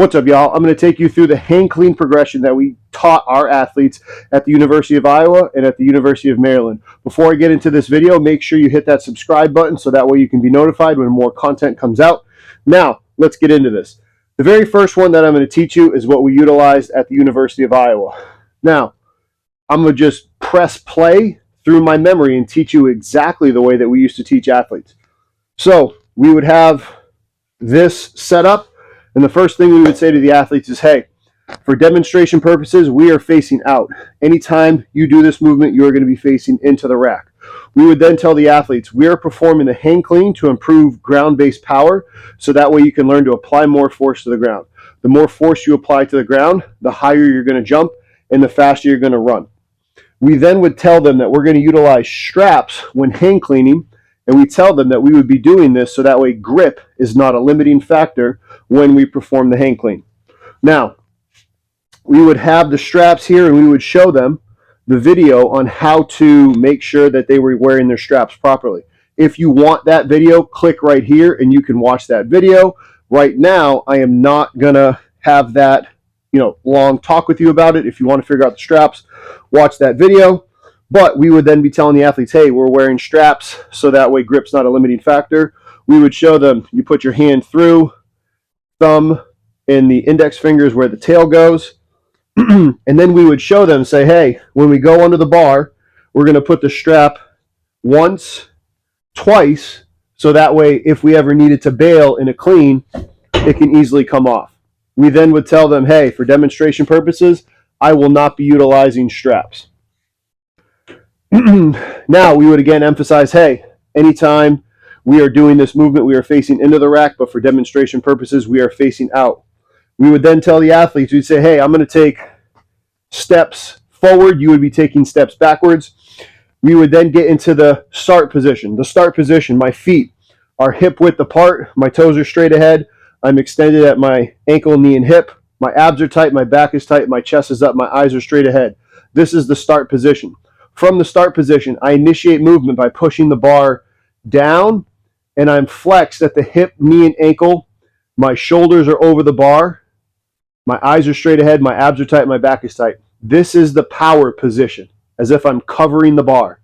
What's up, y'all? I'm going to take you through the hang clean progression that we taught our athletes at the University of Iowa and at the University of Maryland. Before I get into this video, make sure you hit that subscribe button so that way you can be notified when more content comes out. Now, let's get into this. The very first one that I'm going to teach you is what we utilized at the University of Iowa. Now, I'm going to just press play through my memory and teach you exactly the way that we used to teach athletes. So, we would have this set up. And the first thing we would say to the athletes is, hey, for demonstration purposes, we are facing out. Anytime you do this movement, you are going to be facing into the rack. We would then tell the athletes, we are performing the hang clean to improve ground-based power, so that way you can learn to apply more force to the ground. The more force you apply to the ground, the higher you're going to jump and the faster you're going to run. We then would tell them that we're going to utilize straps when hang cleaning, and we tell them that we would be doing this so that way grip is not a limiting factor when we perform the hang clean. Now, we would have the straps here and we would show them the video on how to make sure that they were wearing their straps properly. If you want that video, click right here and you can watch that video. Right now, I am not going to have that long talk with you about it. If you want to figure out the straps, watch that video. But we would then be telling the athletes, hey, we're wearing straps so that way grip's not a limiting factor. We would show them, you put your hand through, thumb and the index fingers where the tail goes. And then we would show them, say, hey, when we go under the bar, we're going to put the strap once, twice, so that way if we ever needed to bail in a clean, it can easily come off. We then would tell them, hey, for demonstration purposes, I will not be utilizing straps. Now, we would again emphasize, hey, anytime we are doing this movement, we are facing into the rack, but for demonstration purposes, we are facing out. We would then tell the athletes, we'd say, hey, I'm going to take steps forward. You would be taking steps backwards. We would then get into the start position. The start position, my feet are hip width apart. My toes are straight ahead. I'm extended at my ankle, knee, and hip. My abs are tight. My back is tight. My chest is up. My eyes are straight ahead. This is the start position. From the start position, I initiate movement by pushing the bar down, and I'm flexed at the hip, knee, and ankle. My shoulders are over the bar. My eyes are straight ahead. My abs are tight. My back is tight. This is the power position, as if I'm covering the bar.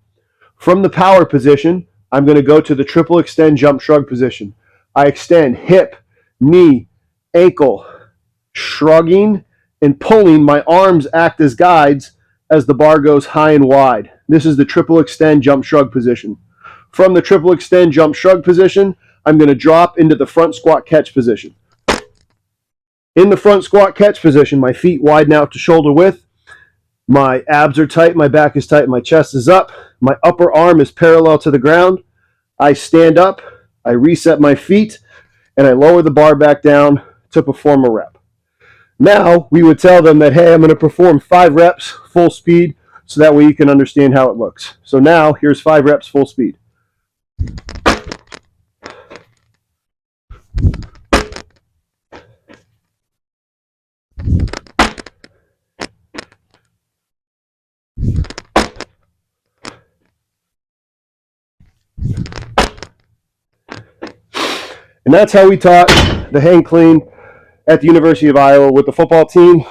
From the power position, I'm going to go to the triple extend jump shrug position. I extend hip, knee, ankle, shrugging and pulling. My arms act as guides as the bar goes high and wide. This is the triple extend jump shrug position. From the triple extend jump shrug position, I'm going to drop into the front squat catch position. In the front squat catch position, my feet widen out to shoulder width. My abs are tight, my back is tight, my chest is up. My upper arm is parallel to the ground. I stand up, I reset my feet, and I lower the bar back down to perform a rep. Now, we would tell them that, hey, I'm going to perform 5 reps full speed so that way you can understand how it looks. So now, here's 5 reps full speed. And that's how we taught the hang clean at the University of Iowa with the football team.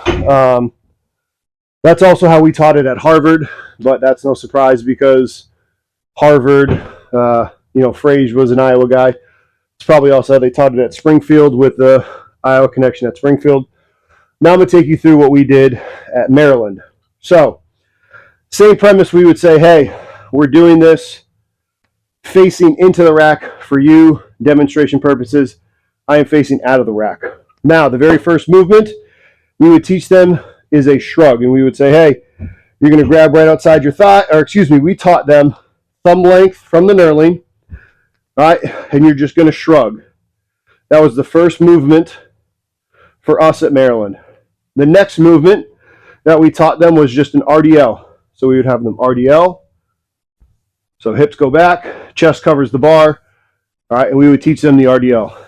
That's also how we taught it at Harvard, but that's no surprise because Harvard, Frage was an Iowa guy. It's probably also how they taught it at Springfield with the Iowa connection at Springfield. Now I'm going to take you through what we did at Maryland. So, same premise, we would say, hey, we're doing this facing into the rack for you, demonstration purposes. I am facing out of the rack. Now, the very first movement we would teach them is a shrug, and we would say, hey, you're going to grab right outside your thigh, we taught them thumb length from the knurling, all right, and you're just going to shrug. That was the first movement for us at Maryland. The next movement that we taught them was just an RDL. So we would have them RDL. So hips go back, chest covers the bar, all right, and we would teach them the RDL.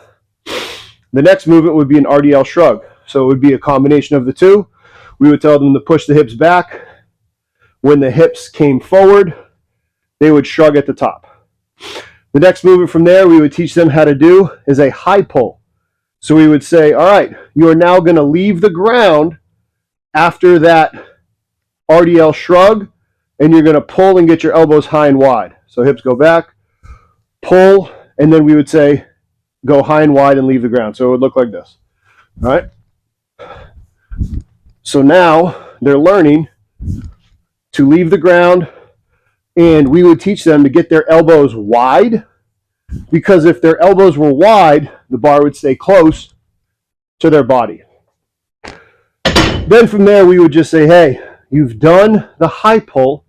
The next movement would be an RDL shrug. So it would be a combination of the two. We would tell them to push the hips back. When the hips came forward, they would shrug at the top. The next movement from there we would teach them how to do is a high pull. So we would say, all right, you are now going to leave the ground after that RDL shrug, and you're going to pull and get your elbows high and wide. So hips go back, pull, and then we would say, go high and wide and leave the ground. So it would look like this. All right. So now they're learning to leave the ground, and we would teach them to get their elbows wide, because if their elbows were wide, the bar would stay close to their body. Then from there, we would just say, hey, you've done the high pull.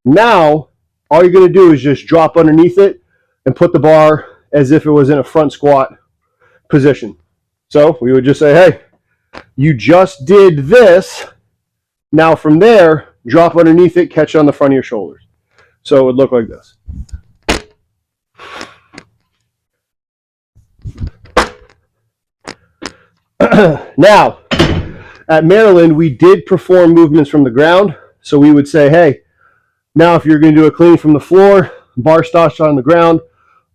Now, all you're going to do is just drop underneath it and put the bar as if it was in a front squat position. So we would just say, hey, you just did this. Now from there, drop underneath it, catch it on the front of your shoulders. So it would look like this. Now, at Maryland, we did perform movements from the ground. So we would say, hey, now if you're going to do a clean from the floor, bar stops on the ground,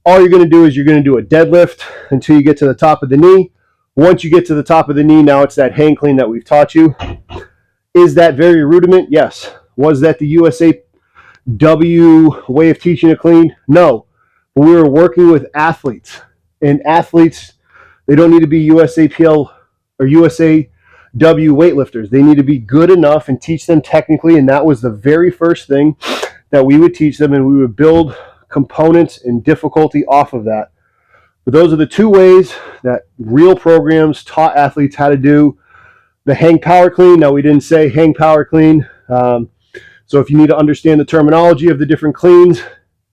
all you're going to do is you're going to do a deadlift until you get to the top of the knee. Once you get to the top of the knee, now it's that hang clean that we've taught you. Is that very rudiment? Yes. Was that the USAW way of teaching a clean? No. But we were working with athletes. And athletes, they don't need to be USAPL or USAW weightlifters. They need to be good enough and teach them technically. And that was the very first thing that we would teach them, and we would build components and difficulty off of that. But those are the two ways that real programs taught athletes how to do the hang power clean. Now, we didn't say hang power clean. So if you need to understand the terminology of the different cleans,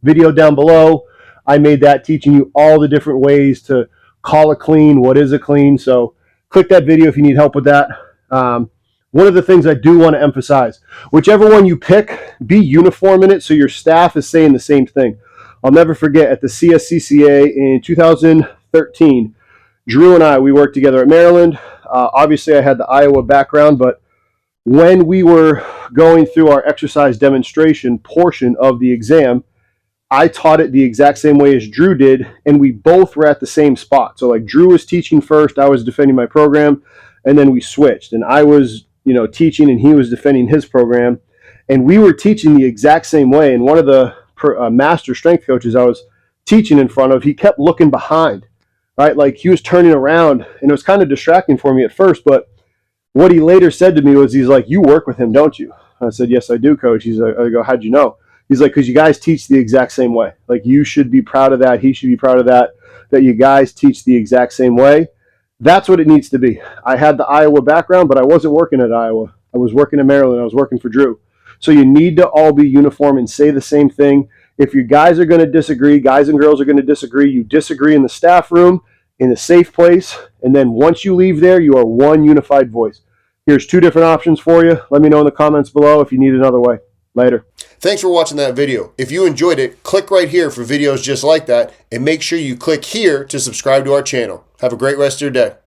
video down below. I made that teaching you all the different ways to call a clean, what is a clean. So click that video if you need help with that. One of the things I do want to emphasize, whichever one you pick, be uniform in it so your staff is saying the same thing. I'll never forget at the CSCCa in 2013, Drew and I, we worked together at Maryland. Obviously, I had the Iowa background, but when we were going through our exercise demonstration portion of the exam, I taught it the exact same way as Drew did, and we both were at the same spot. So like Drew was teaching first, I was defending my program, and then we switched. And I was, teaching, and he was defending his program. And we were teaching the exact same way. And one of the master strength coaches I was teaching in front of, he kept looking behind, right? Like he was turning around, and it was kind of distracting for me at first. But what he later said to me was, he's like, you work with him, don't you? I said, yes, I do, coach. I go, how'd you know? He's like, because you guys teach the exact same way. Like, you should be proud of that. He should be proud of that you guys teach the exact same way. That's what it needs to be. I had the Iowa background, but I wasn't working at Iowa. I was working in Maryland. I was working for Drew. So you need to all be uniform and say the same thing. If you guys are going to disagree, guys and girls are going to disagree, you disagree in the staff room, in a safe place, and then once you leave there, you are one unified voice. Here's two different options for you. Let me know in the comments below if you need another way. Later. Thanks for watching that video. If you enjoyed it, click right here for videos just like that, and make sure you click here to subscribe to our channel. Have a great rest of your day.